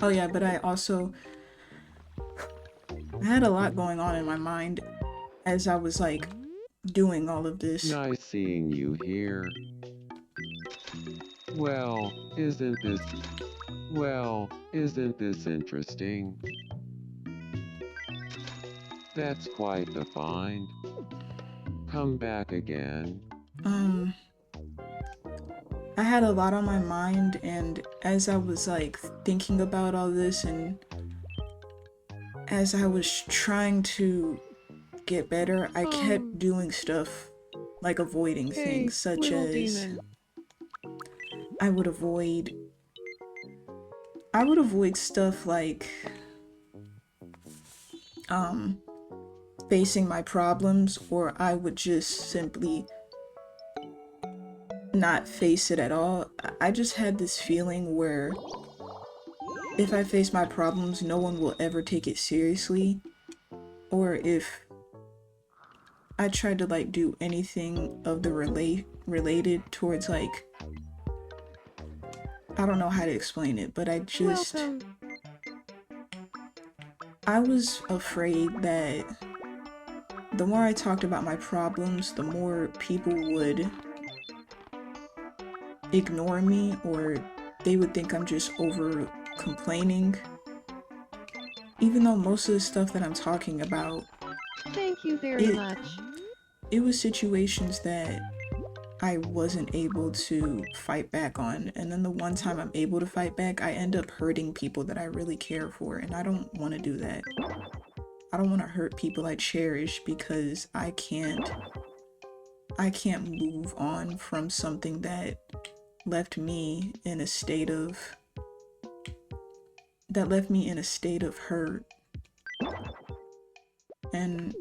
Oh yeah, but I had a lot going on in my mind as I was like doing all of this. Nice seeing you here. Well, isn't this... isn't this interesting? That's quite the find. Come back again. Um, I had a lot on my mind, and as I was like thinking about all this, and as I was trying to get better, I kept doing stuff like avoiding things, such as I would avoid stuff like facing my problems, or I would just simply not face it at all. I just had this feeling where if I face my problems, no one will ever take it seriously, or if I tried to like do anything of the related towards like, I don't know how to explain it, but I was afraid that the more I talked about my problems, the more people would ignore me, or they would think I'm just over complaining. Even though most of the stuff that I'm talking about, Thank you very much. it was situations that I wasn't able to fight back on, and then the one time I'm able to fight back, I end up hurting people that I really care for, and I don't want to do that. I don't want to hurt people I cherish because I can't move on from something that left me in a state of hurt. And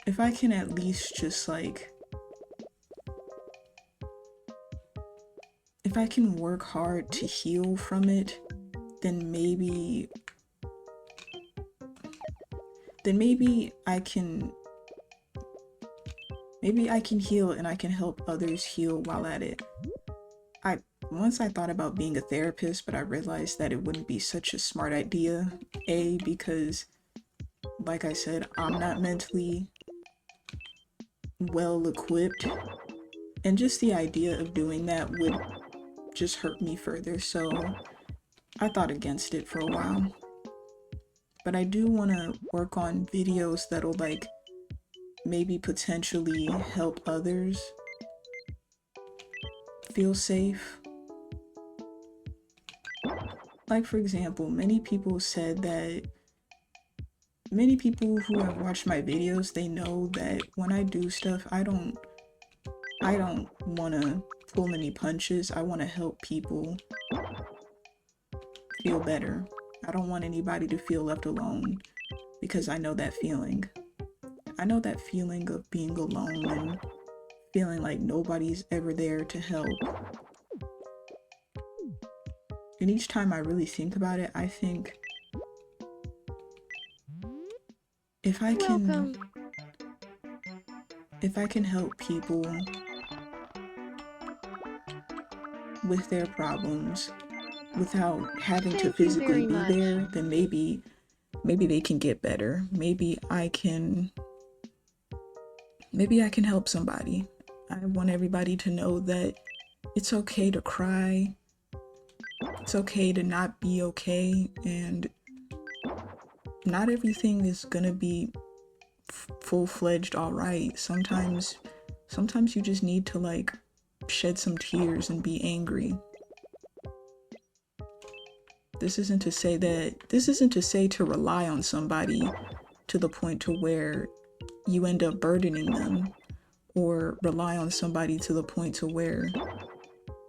if I can at least just like, if I can work hard to heal from it, then maybe I can heal and I can help others heal while at it. Once I thought about being a therapist, but I realized that it wouldn't be such a smart idea. Because like I said, I'm not mentally well equipped, and just the idea of doing that would just hurt me further, so I thought against it for a while. But I do want to work on videos that'll like maybe potentially help others feel safe. Like, for example, many people who have watched my videos, they know that when I do stuff, I don't want to pull any punches. I want to help people feel better. I don't want anybody to feel left alone, because I know that feeling. I know that feeling of being alone and feeling like nobody's ever there to help. And each time I really think about it, I think if I can help people with their problems without having to physically be there, then maybe they can get better. Maybe I can help somebody. I want everybody to know that it's okay to cry. It's okay to not be okay, and not everything is gonna be full-fledged alright. Sometimes you just need to like shed some tears and be angry. This isn't to say to rely on somebody to the point to where you end up burdening them, or rely on somebody to the point to where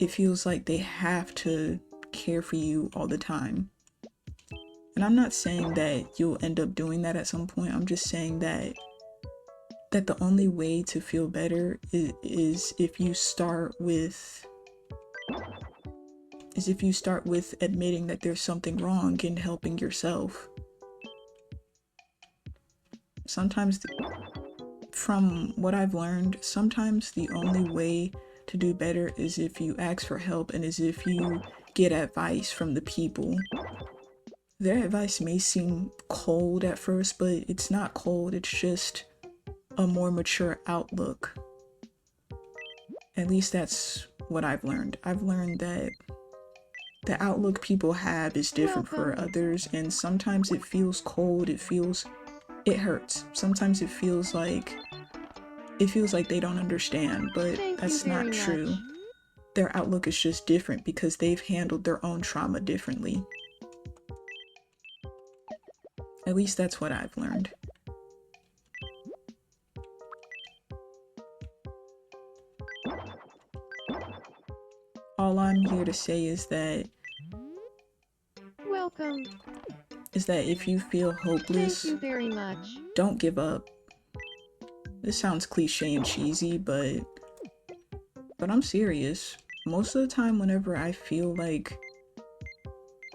it feels like they have to care for you all the time. And I'm not saying that you'll end up doing that at some point. I'm just saying that the only way to feel better is if you start with admitting that there's something wrong and helping yourself. Sometimes, from what I've learned, sometimes the only way to do better is if you ask for help and is if you get advice from the people. Their advice may seem cold at first, but it's not cold, it's just a more mature outlook. At least that's what I've learned. I've learned that the outlook people have is different for others, and sometimes it feels cold, it hurts. Sometimes it feels like they don't understand, but that's not true. Their outlook is just different because they've handled their own trauma differently. At least that's what I've learned. All I'm here to say is that Welcome. if you feel hopeless, Thank you very much. don't give up. This sounds cliche and cheesy, but I'm serious. Most of the time whenever I feel like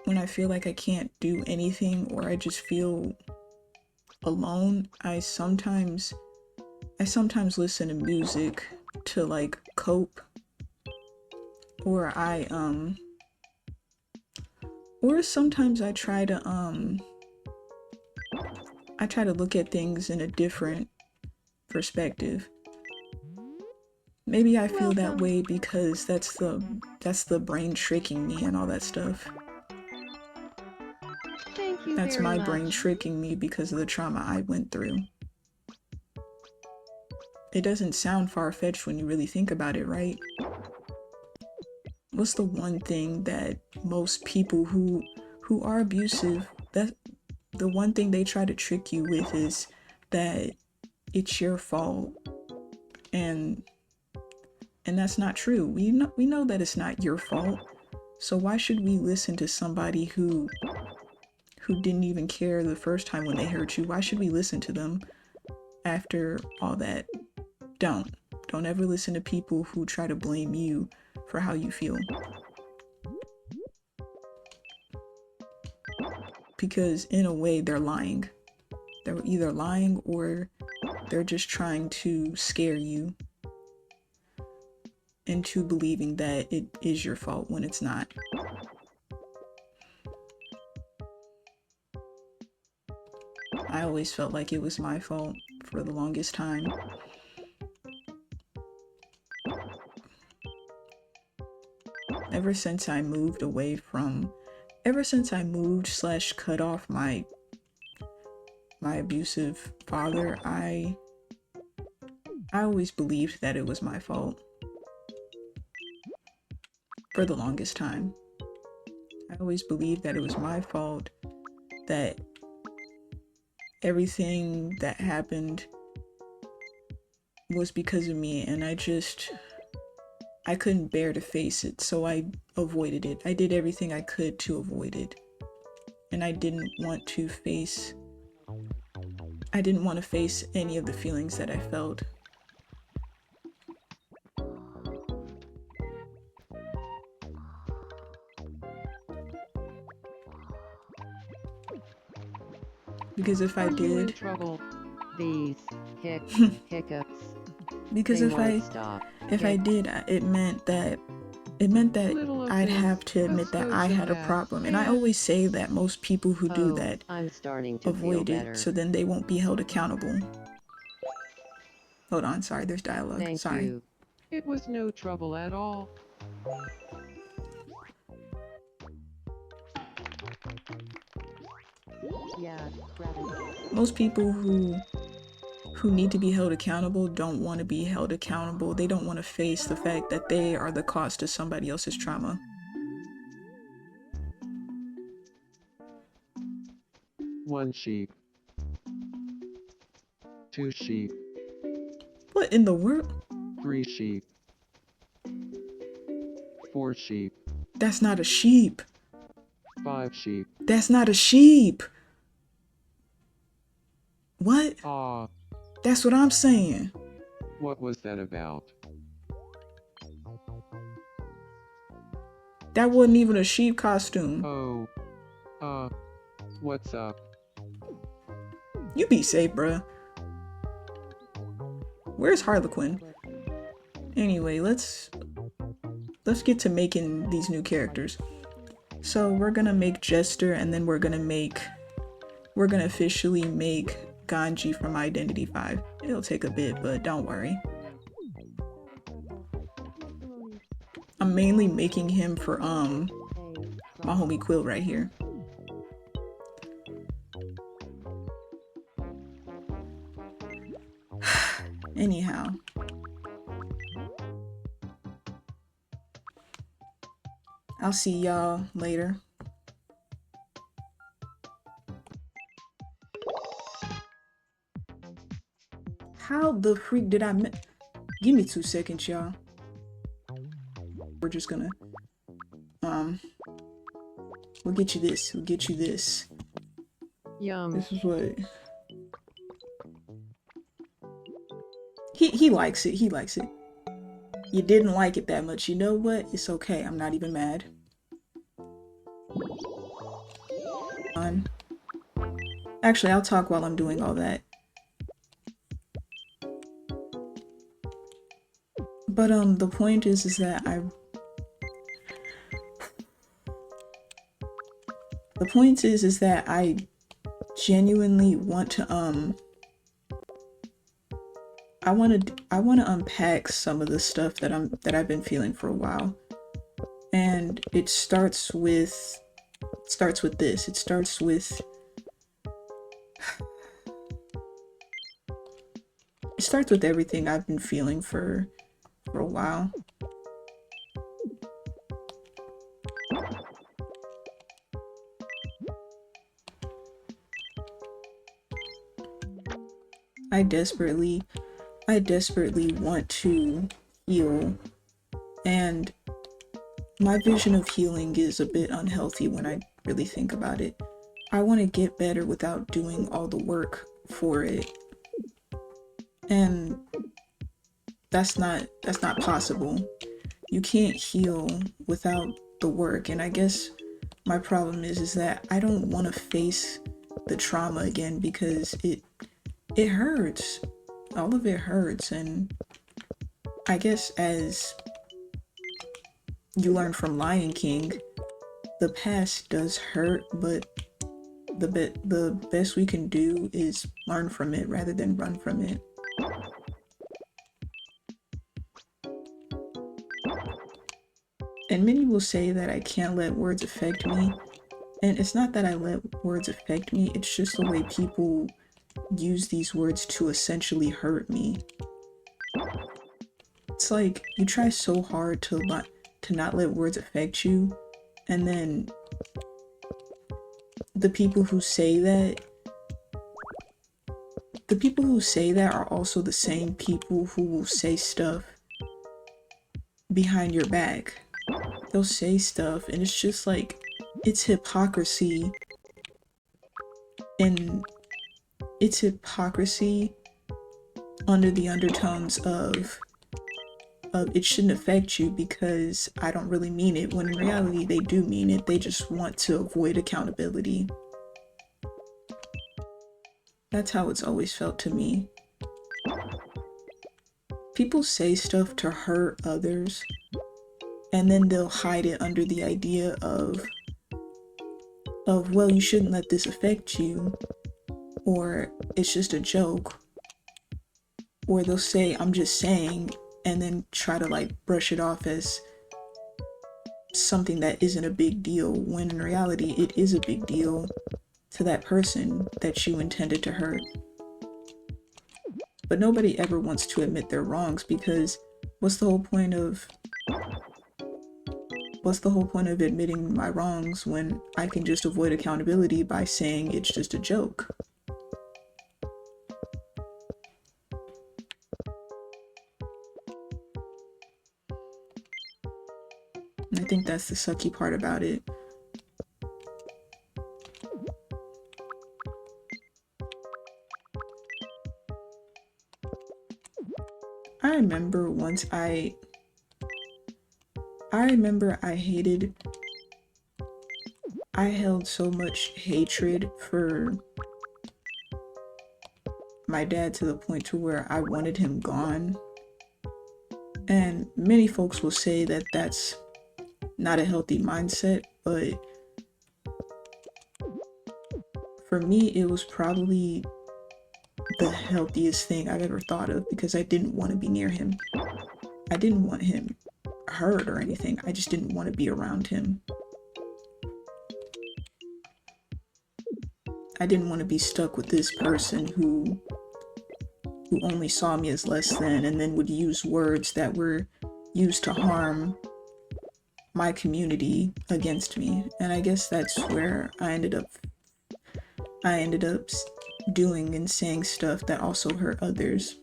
I can't do anything, or I just feel alone, I sometimes listen to music to like cope, or or sometimes I try to look at things in a different perspective. Maybe I feel that way because that's the brain tricking me and all that stuff. Thank you That's very my much. brain tricking me because of the trauma I went through. It doesn't sound far-fetched when you really think about it, right? What's the one thing that most people who are abusive, that the one thing they try to trick you with is that it's your fault, and that's not true. We know that it's not your fault. So why should we listen to somebody who didn't even care the first time when they hurt you? Why should we listen to them after all that? Don't ever listen to people who try to blame you for how you feel. Because in a way, they're lying. They're either lying or they're just trying to scare you into believing that it is your fault when it's not. I always felt like it was my fault for the longest time. Ever since I moved / cut off my abusive father, I always believed that it was my fault. For the longest time. I always believed that it was my fault, that everything that happened was because of me, and I couldn't bear to face it, so I avoided it. I did everything I could to avoid it. And I didn't want to face any of the feelings that I felt. Because if I Are you in did, trouble? These hiccups. because They if won't stop. I did, it meant that I'd have to admit that I had a problem. And I always say that most people who do that I'm starting to feel avoid better. it, so then they won't be held accountable. Hold on, sorry, there's dialogue. Thank Sorry. you. It was no trouble at all. Yeah, Most people who who need to be held accountable don't want to be held accountable. They don't want to face the fact that they are the cause to somebody else's trauma. One sheep. Two sheep. What in the world? 3 sheep. 4 sheep. That's not a sheep. 5 sheep. That's not a sheep. What? Ah, That's what I'm saying. what was that about? That wasn't even a sheep costume. Oh. What's up? You be safe, bruh. Where's Harlequin? Anyway, let's get to making these new characters. So we're gonna make Jester, and then we're gonna officially make Ganji from Identity 5. It'll take a bit, but don't worry. I'm mainly making him for my homie Quill right here. Anyhow. I'll see y'all later. How the freak did I give me 2 seconds, y'all. We're just gonna we'll get you this. We'll get you this. Yum. This is what he likes it. He likes it. You didn't like it that much. You know what? It's okay. I'm not even mad. Actually, I'll talk while I'm doing all that. But the point is that I genuinely want to I want to unpack some of the stuff that I've been feeling for a while. And it starts with this. It starts with everything I've been feeling for a while. I desperately want to heal, and my vision of healing is a bit unhealthy when I really think about it. I want to get better without doing all the work for it. And that's not possible. You can't heal without the work, and I guess my problem is that I don't want to face the trauma again because it hurts. All of it hurts, and I guess as you learn from Lion King, the past does hurt, but the best we can do is learn from it rather than run from it. And many will say that I can't let words affect me, and it's not that I let words affect me, it's just the way people use these words to essentially hurt me. It's like you try so hard to not let words affect you, and then the people who say that are also the same people who will say stuff behind your back. They'll say stuff and it's just like, it's hypocrisy, and it's hypocrisy under the undertones of it shouldn't affect you because I don't really mean it, when in reality they do mean it. They just want to avoid accountability. That's how it's always felt to me. People say stuff to hurt others, and then they'll hide it under the idea of well, you shouldn't let this affect you, or it's just a joke, or they'll say, I'm just saying, and then try to like brush it off as something that isn't a big deal, when in reality it is a big deal to that person that you intended to hurt. But nobody ever wants to admit their wrongs, because what's the whole point of admitting my wrongs when I can just avoid accountability by saying it's just a joke? And I think that's the sucky part about it. I remember once I held so much hatred for my dad to the point to where I wanted him gone. And many folks will say that that's not a healthy mindset, but for me, it was probably the healthiest thing I've ever thought of, because I didn't want to be near him. I didn't want him hurt or anything. I just didn't want to be around him. I didn't want to be stuck with this person who only saw me as less than, and then would use words that were used to harm my community against me. And I guess that's where I ended up doing and saying stuff that also hurt others.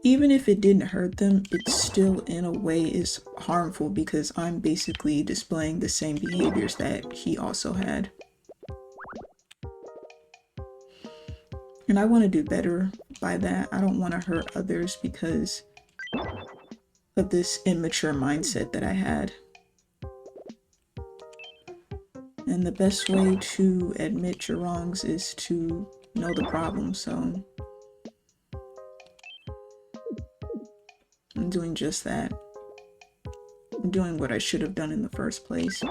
Even if it didn't hurt them, it still in a way is harmful, because I'm basically displaying the same behaviors that he also had. And I want to do better by that. I don't want to hurt others because of this immature mindset that I had. And the best way to admit your wrongs is to know the problem. So I'm doing just that. I'm doing what I should have done in the first place.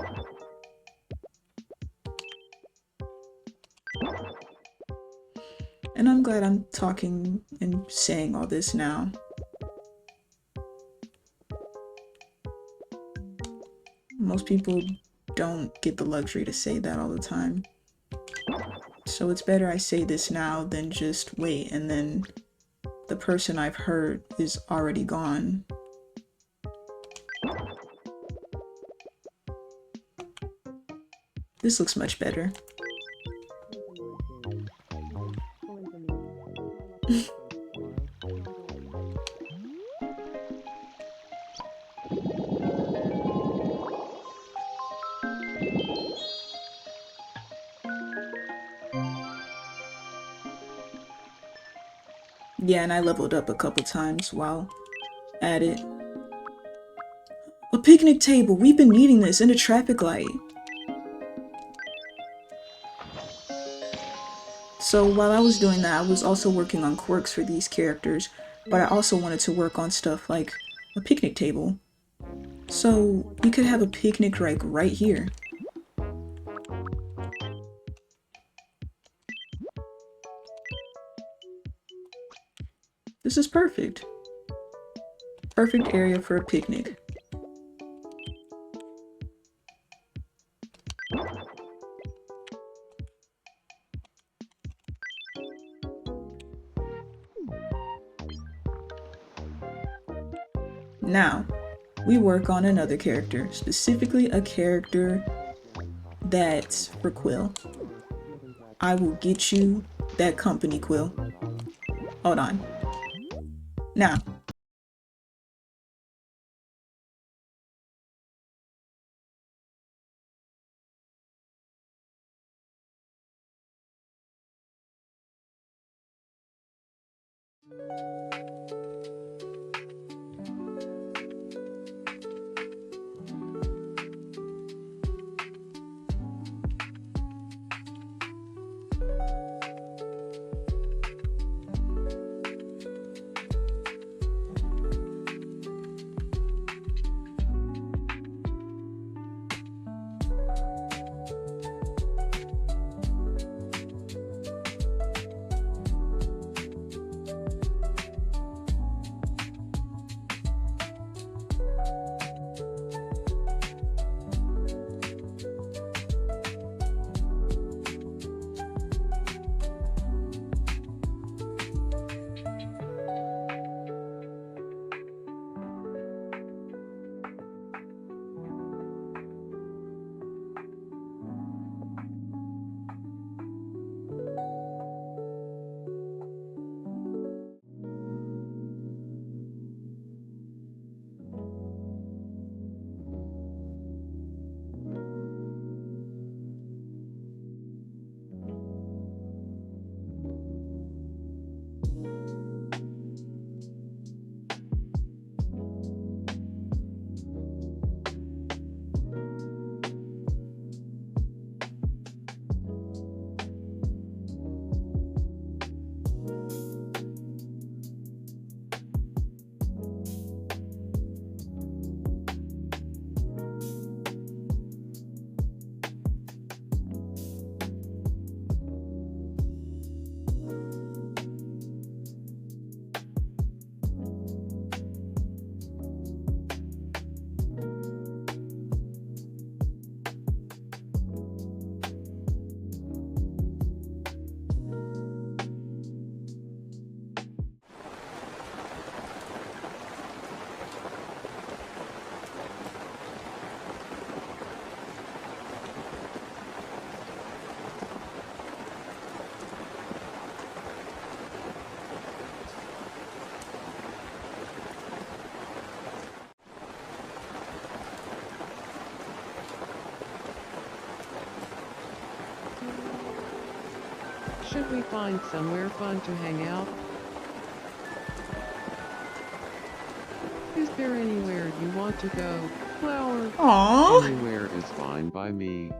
And I'm glad I'm talking and saying all this now. Most people don't get the luxury to say that all the time. So it's better I say this now than just wait and then the person I've hurt is already gone. This looks much better. Yeah, and I leveled up a couple times while at it. A picnic table! We've been needing this, and a traffic light. So while I was doing that, I was also working on quirks for these characters, but I also wanted to work on stuff like a picnic table. So we could have a picnic right here. This is perfect. Perfect area for a picnic. Now, we work on another character, specifically a character that's for Quill. I will get you that company, Quill. Hold on. Now, Thank you. Should we find somewhere fun to hang out? Is there anywhere you want to go, Flower? Aww. Anywhere is fine by me.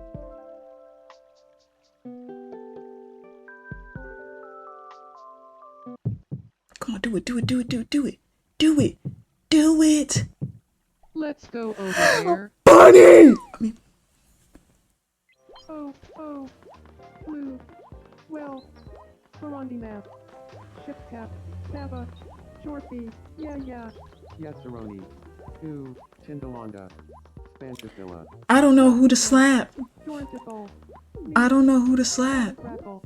Come on, do it, do it, do it, do it, do it. Do it. Do it. Let's go over there. Bunny! I mean, Oh, blue. Well, Burundi map. Ship cap. Saba. Shorty. Yeah. Yesaroni. Ooh, Tindalonda. Spanchafilla. I don't know who to slap. Dorntical. I don't know who to slap. Crackle.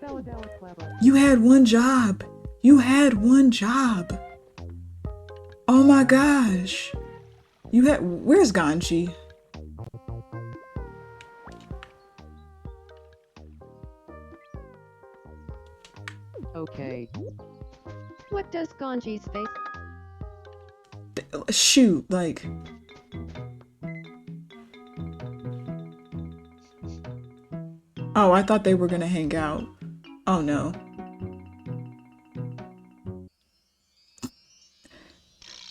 Saladella clever. You had one job. You had one job. Oh my gosh. You had. Where's Ganji? Okay. What does Ganji's face? Shoot, like. Oh, I thought they were gonna hang out. Oh no.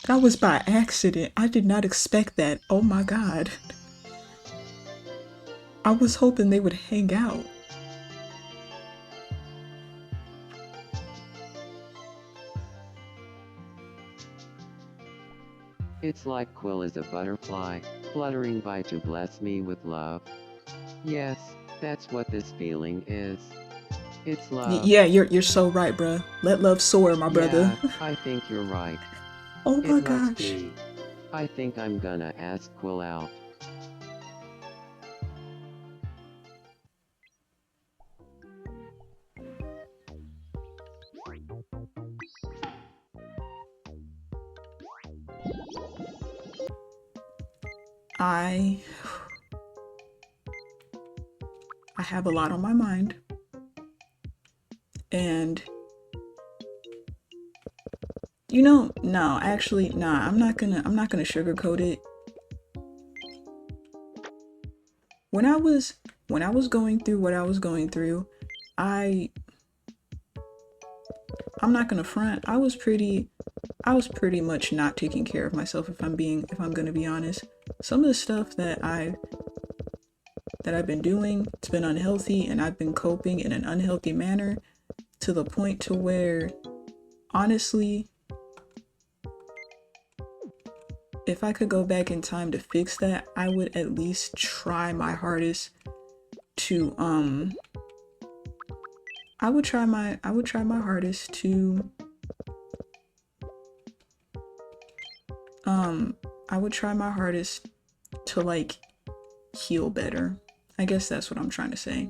That was by accident. I did not expect that. Oh my god. I was hoping they would hang out. It's like Quill is a butterfly, fluttering by to bless me with love. Yes, that's what this feeling is. It's love. Yeah, you're so right, bruh. Let love soar, my brother. Yeah, I think you're right. Oh my It must gosh. be. I think I'm gonna ask Quill out. I have a lot on my mind. And you know, no, actually, nah, I'm not gonna sugarcoat it. When I was going through what I was going through, I'm not gonna front. I was pretty much not taking care of myself if I'm gonna be honest. Some of the stuff that I've been doing, it's been unhealthy, and I've been coping in an unhealthy manner to the point to where, honestly, if I could go back in time to fix that, I would at least try my hardest to I would try my hardest to like heal better. I guess that's what I'm trying to say.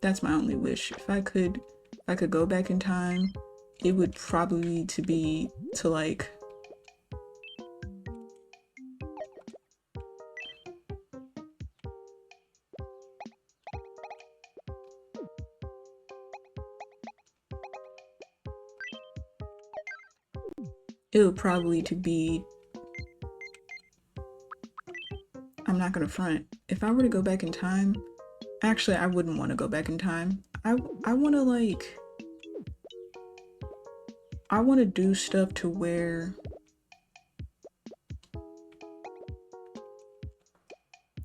That's my only wish. If I could go back in time, it would probably be to like it would probably to be I'm not gonna front. If I were to go back in time, actually I wouldn't want to go back in time. I want to like I want to do stuff to where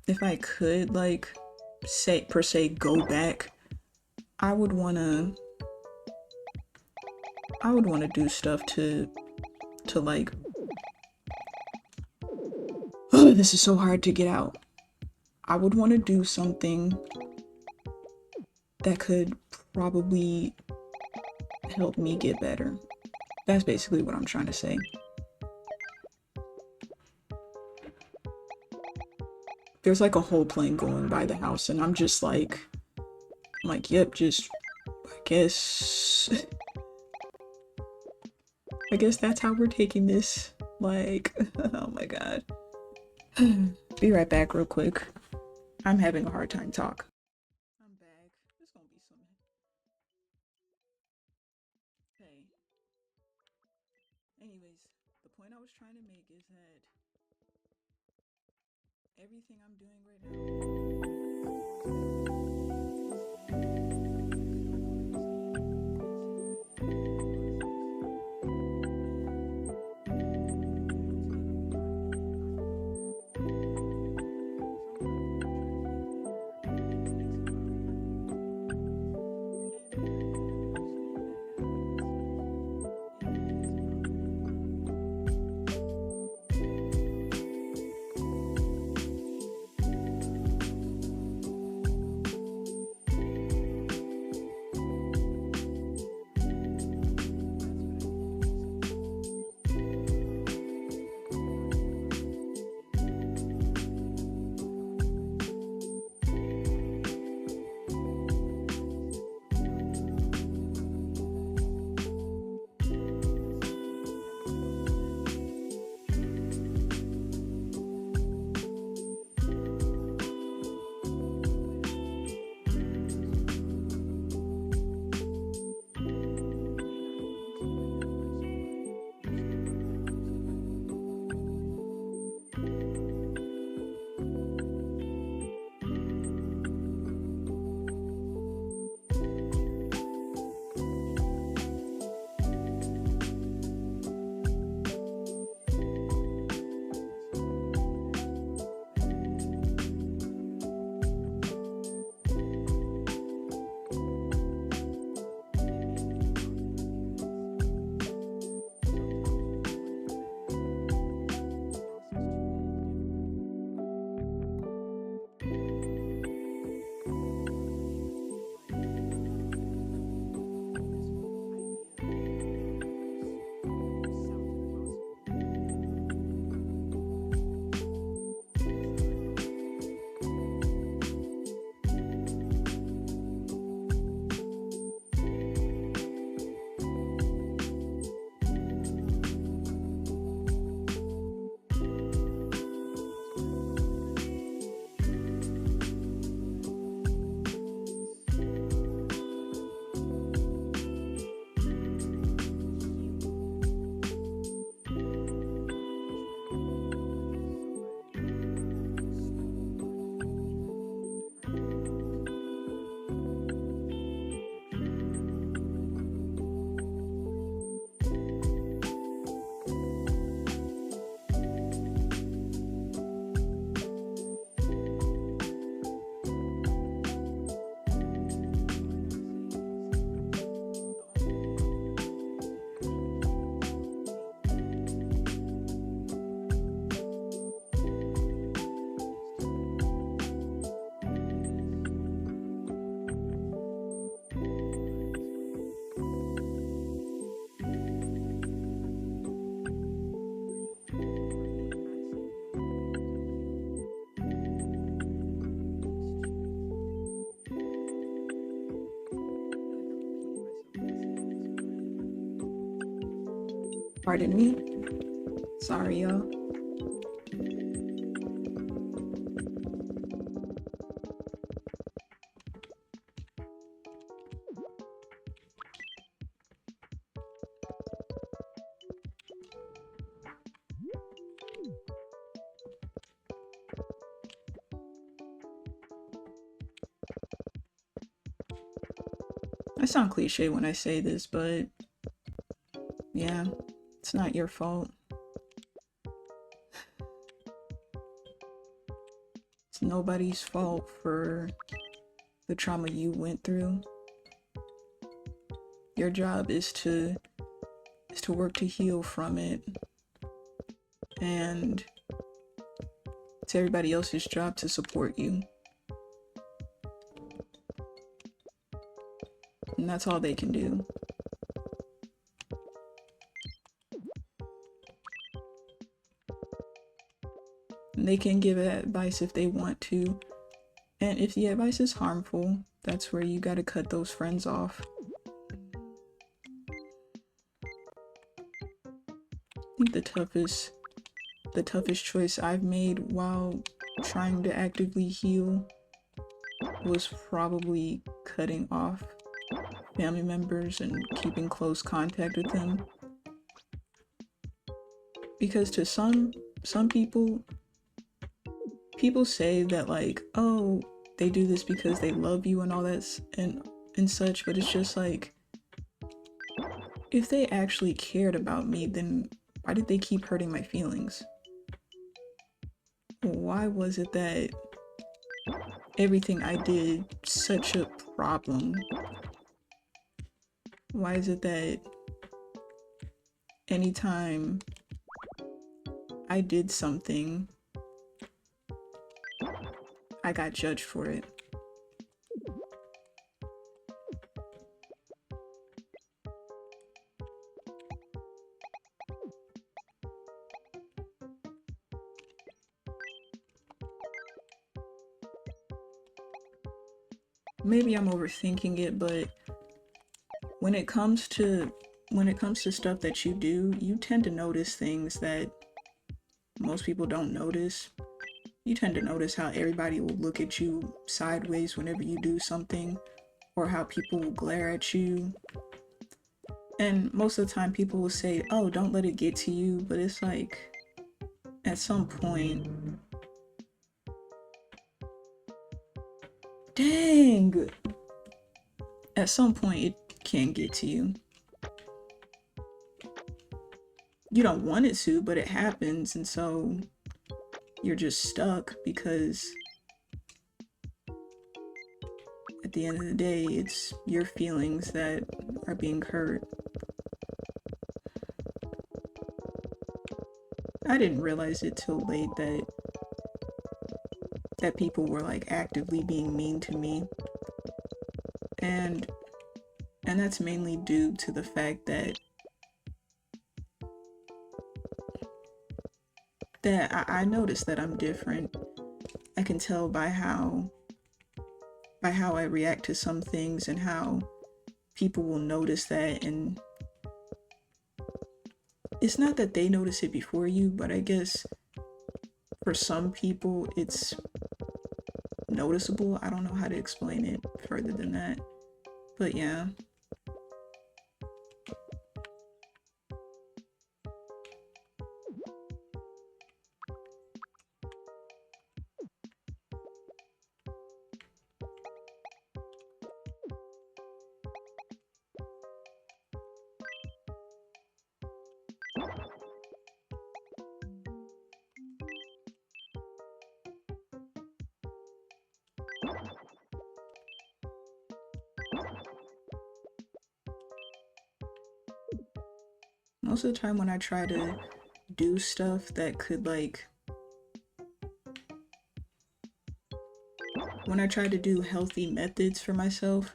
if I could like say per se go back, I would want to do stuff to like this is so hard to get out. I would want to do something that could probably help me get better. That's basically what I'm trying to say. There's like a whole plane going by the house and I'm like, yep, just I guess that's how we're taking this. Like, oh my god. Be right back real quick. I'm having a hard time talk. I'm back. There's gonna be some. Hey. Anyways, the point I was trying to make is that everything I'm doing right now. Pardon me. Sorry, y'all. I sound cliche when I say this, but yeah, it's not your fault. It's nobody's fault for the trauma you went through. Your job is to work to heal from it, and it's everybody else's job to support you. And that's all they can do. And they can give advice if they want to. And if the advice is harmful, that's where you gotta cut those friends off. I think the toughest choice I've made while trying to actively heal was probably cutting off family members and keeping close contact with them. Because to some people people say that like, oh, they do this because they love you and all that and such, but it's just like, if they actually cared about me, then why did they keep hurting my feelings? Why was it that everything I did such a problem? Why is it that anytime I did something, I got judged for it? Maybe I'm overthinking it, but when it comes to stuff that you do, you tend to notice things that most people don't notice. You tend to notice how everybody will look at you sideways whenever you do something, or how people will glare at you. And most of the time people will say, oh, don't let it get to you, but it's like, at some point, dang! At some point it can get to you. You don't want it to, but it happens, and so you're just stuck because at the end of the day, it's your feelings that are being hurt. I didn't realize it till late that people were like actively being mean to me. And that's mainly due to the fact that I noticed that I'm different. I can tell by how I react to some things and how people will notice that. And it's not that they notice it before you, but I guess for some people it's noticeable. I don't know how to explain it further than that, but yeah. Most of the time when I try to do stuff that could like, when I try to do healthy methods for myself,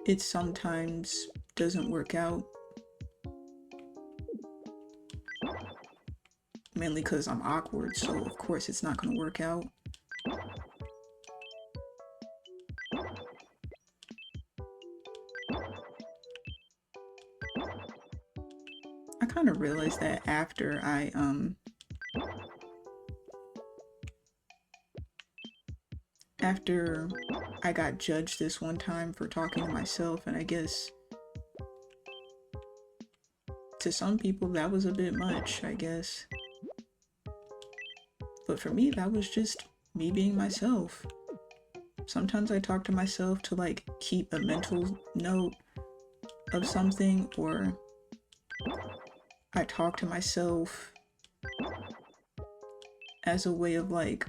it sometimes doesn't work out. Mainly because I'm awkward, so of course it's not gonna work out. I kind of realized that after I got judged this one time for talking to myself, and I guess to some people that was a bit much, I guess. But for me, that was just me being myself. Sometimes I talk to myself to like keep a mental note of something, or I talk to myself as a way of like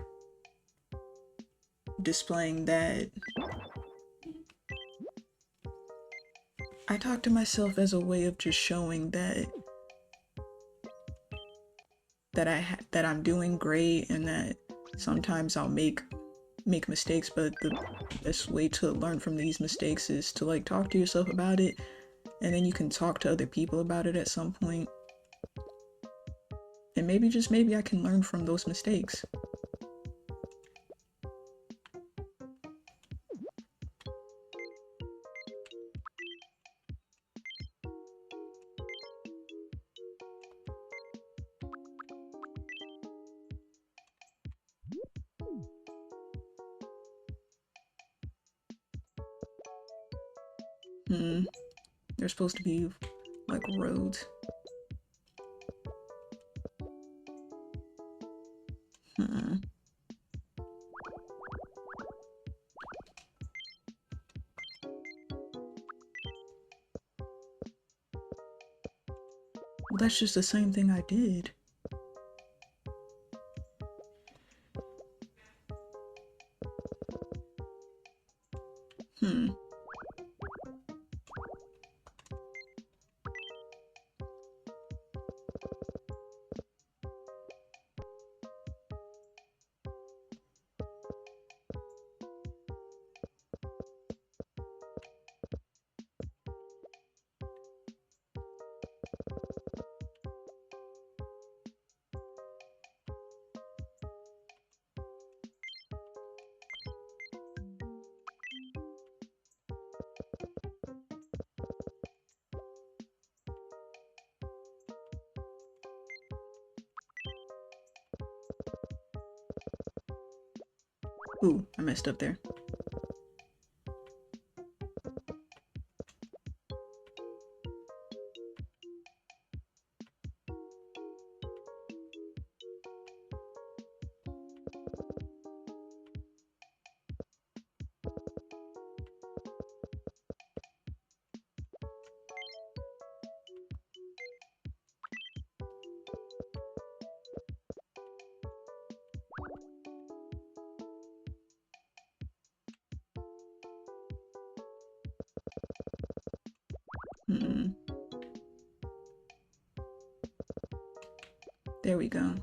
displaying that. I talk to myself as a way of just showing that I'm doing great, and that sometimes I'll make mistakes, but the best way to learn from these mistakes is to like talk to yourself about it, and then you can talk to other people about it at some point. And maybe, just maybe, I can learn from those mistakes. They're supposed to be like roads. Well, that's just the same thing I did. Hmm. Ooh, I messed up there. Hmm. There we go.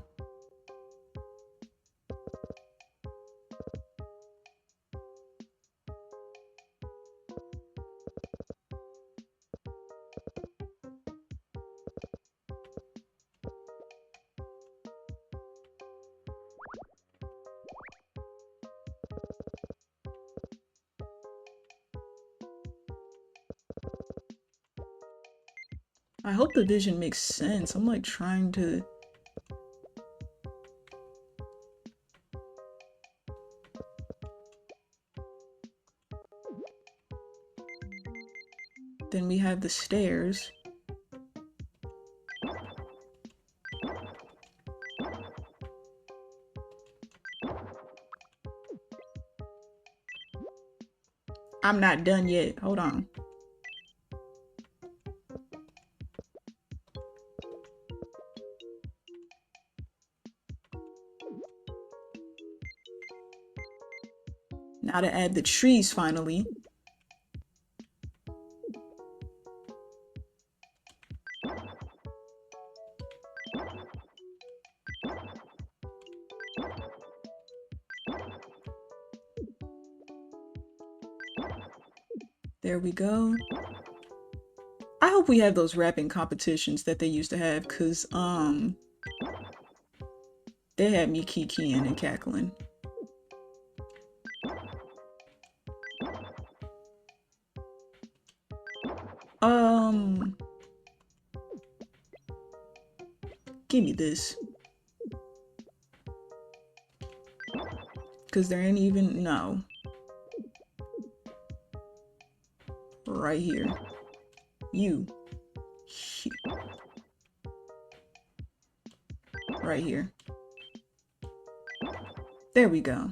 I hope the vision makes sense. I'm like trying to... Then we have the stairs. I'm not done yet. Hold on. Now to add the trees finally. There we go. I hope we have those rapping competitions that they used to have, cause they had me kikiing and cackling. Give me this. Cause there ain't even, no. Right here. You. Right here. There we go.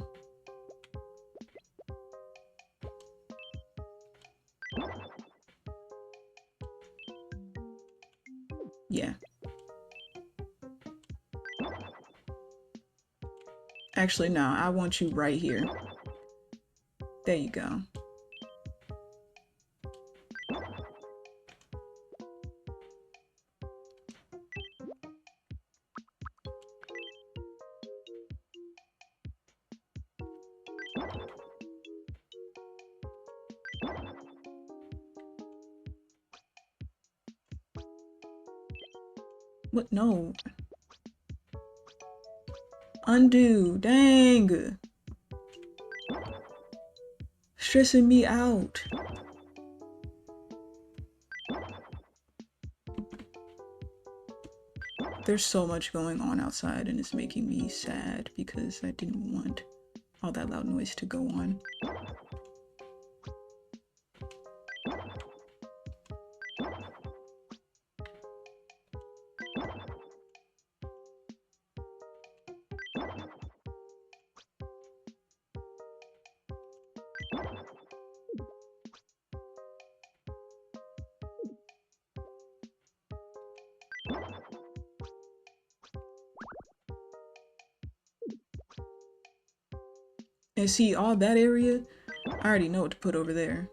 Yeah. Actually, no, I want you right here. There you go. What? No. Undo. Dang. Stressing me out. There's so much going on outside and it's making me sad because I didn't want all that loud noise to go on. And see, all that area, I already know what to put over there.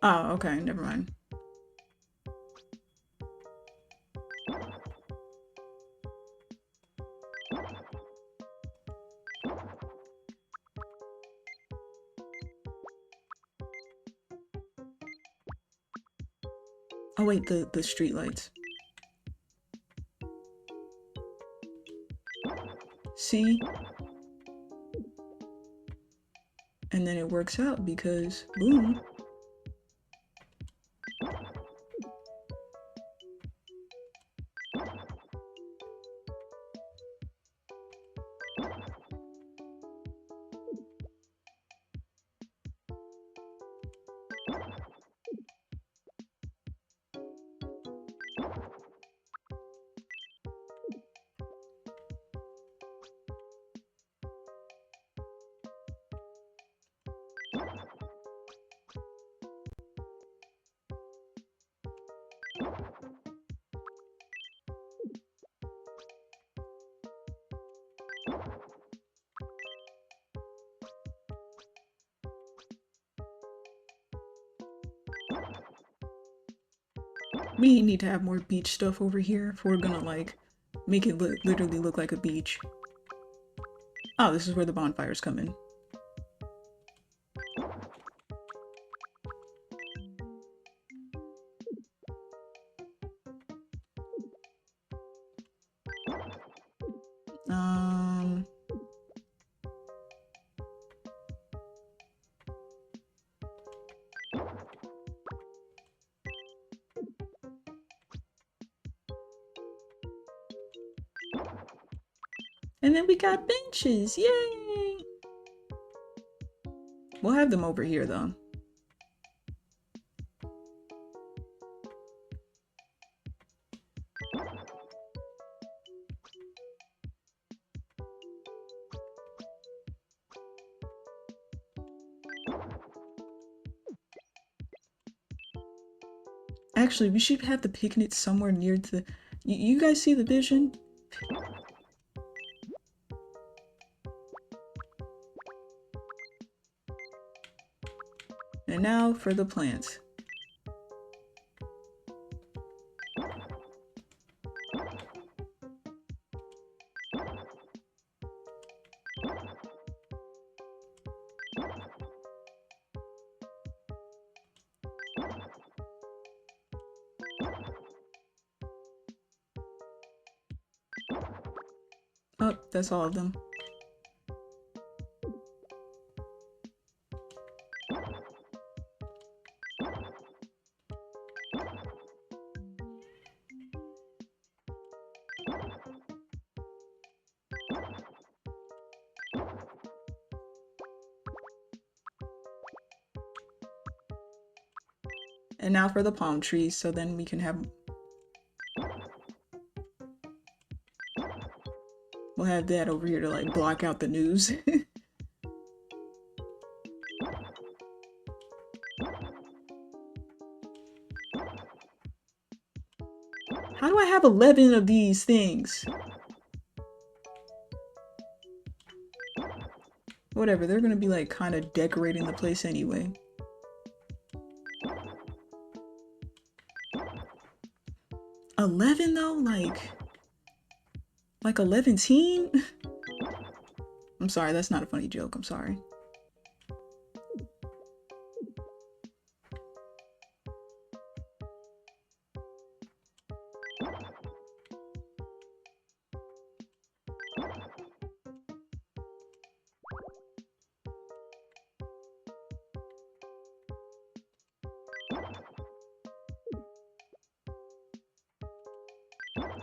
Oh, okay, never mind. Oh wait, the street lights. See? And then it works out because, boom. We need to have more beach stuff over here if we're gonna like make it literally look like a beach. Oh, this is where the bonfires come in. Um, and then we got benches, yay! We'll have them over here though. Actually, we should have the picnic somewhere near the... You guys see the vision? And now for the plants. Oh, that's all of them. And now for the palm trees, so then we can have... We'll have that over here to like block out the news. How do I have 11 of these things? Whatever, they're gonna be like kind of decorating the place anyway. $11 though? Like 11 teen? I'm sorry, that's not a funny joke, I'm sorry.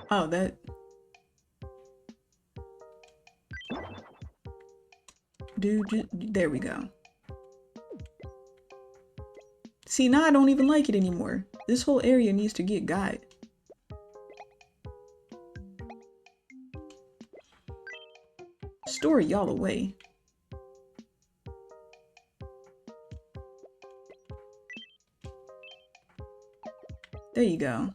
Oh, that... Dude, there we go. See, now I don't even like it anymore. This whole area needs to get got. Store y'all away. There you go.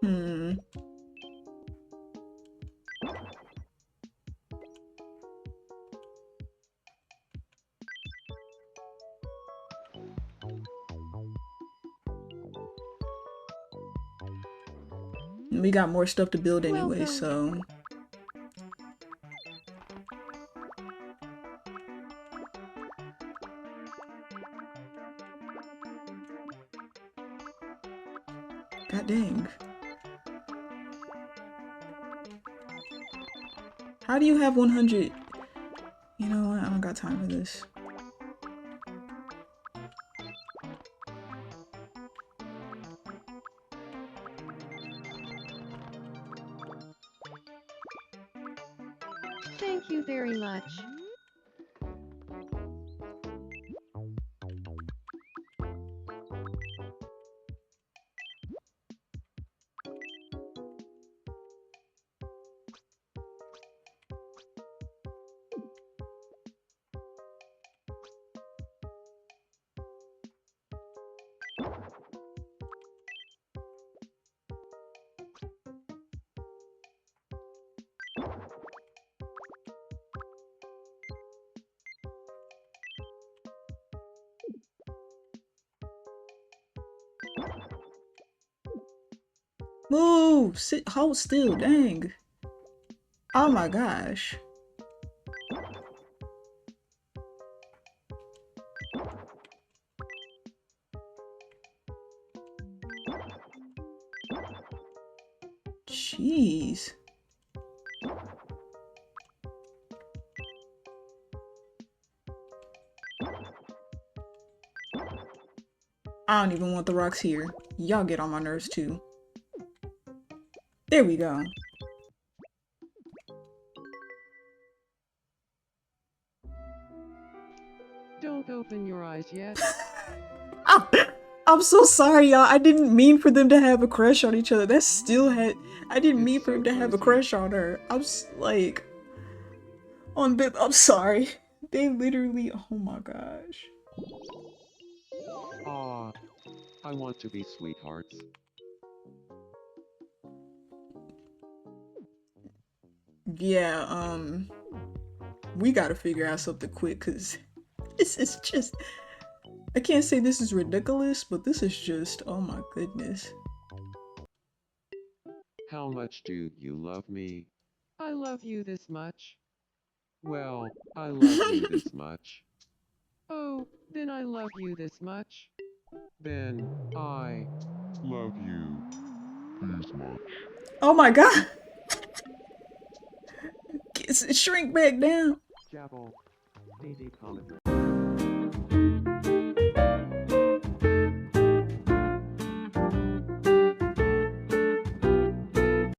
Hmm. We got more stuff to build anyway, Welcome. so... God dang. How do you have 100? You know what? I don't got time for this. Thank you very much. Move! Sit, hold still, dang. Oh my gosh. Jeez. I don't even want the rocks here. Y'all get on my nerves too. There we go. Don't open your eyes yet. Ah, I'm so sorry, y'all. I didn't mean for them to have a crush on each other. That still had. I didn't mean It's for so him to have a cozy. crush on her. Like. I'm sorry. They literally. Oh my gosh. Aw, I want to be sweethearts. Yeah, we gotta figure out something quick, cause this is just. I can't say this is ridiculous, but this is just. Oh my goodness. How much do you love me? I love you this much. Well, I love you this much. Oh, then I love you this much. Then I love you this much. Oh my god! Shrink back down. Jabble. DD comment.